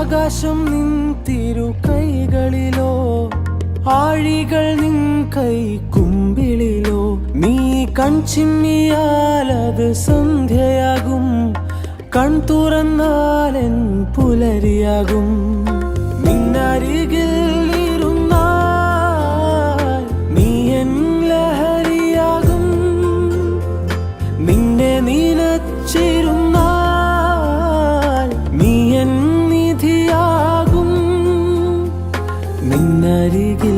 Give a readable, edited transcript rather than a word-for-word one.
ആകാശം നിൻ തിരു കൈകളിലോ, ആഴികൾ നിൻ കൈ കുമ്പിളിലോ. നീ കൺചിമ്മിയാലത് സന്ധ്യയാകും, കൺ തുറന്നാലെൻ പുലരിയാകും. നിന്നരികിൽ ഇരുന്നാൽ നീ എൻ ലഹരിയാകും, നിന്നെ നനച്ചിരുന്നാൽ നീ എൻ നിധിയാകും. നിന്നരികിൽ